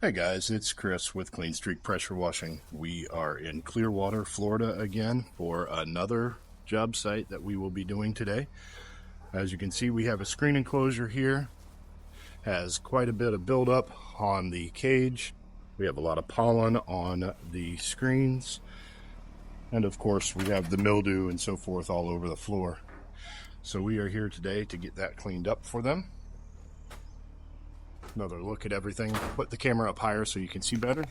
Hey guys, it's Chris with Clean Streak Pressure Washing. We are in Clearwater, Florida again for another job site that we will be doing today. As you can see, we have a screen enclosure here. Has quite a bit of buildup on the cage. We have a lot of pollen on the screens. And of course, we have the mildew and so forth all over the floor. So we are here today to get that cleaned up for them. Another look at everything. Put the camera up higher so you can see better.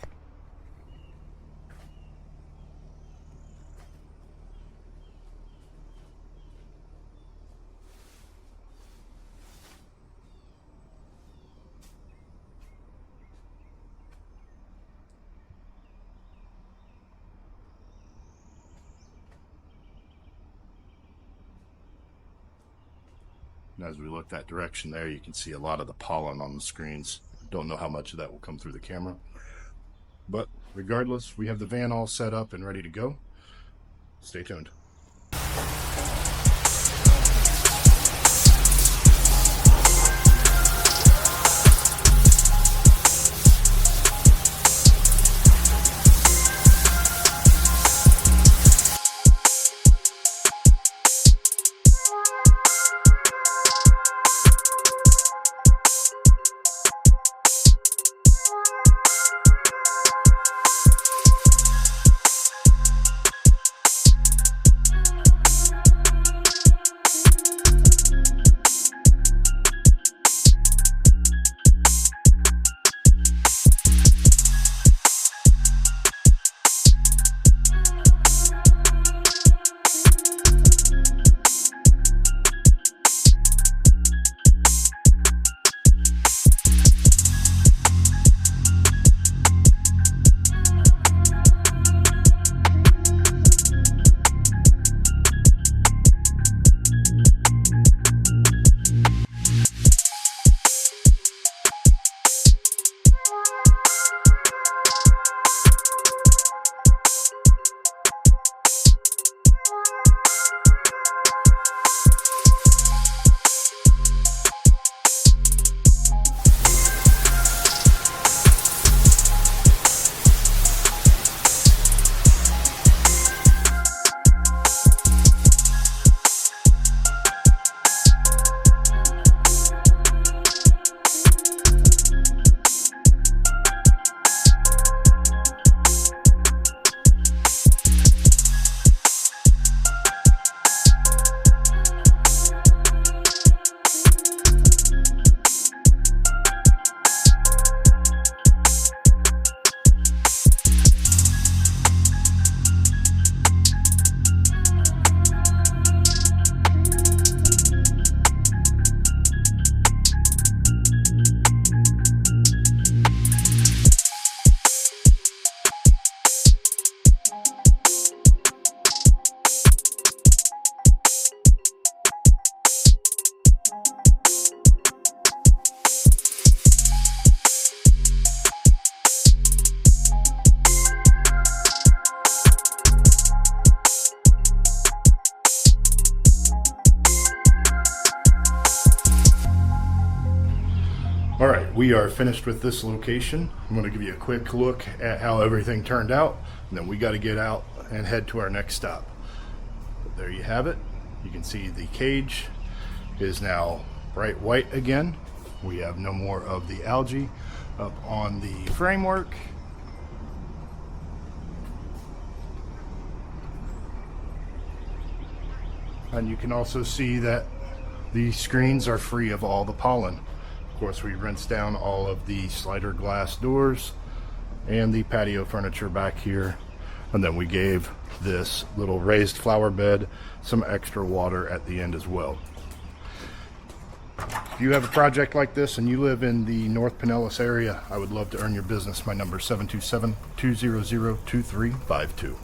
And as we look that direction there, you can see a lot of the pollen on the screens. Don't know how much of that will come through the camera. But regardless, we have the van all set up and ready to go. Stay tuned. All right, we are finished with this location. I'm going to give you a quick look at how everything turned out, and then we got to get out and head to our next stop. But there you have it. You can see the cage is now bright white again. We have no more of the algae up on the framework. And you can also see that the screens are free of all the pollen. Of course, we rinsed down all of the slider glass doors and the patio furniture back here. And then we gave this little raised flower bed some extra water at the end as well. If you have a project like this and you live in the North Pinellas area, I would love to earn your business. My number is 727-200-2352.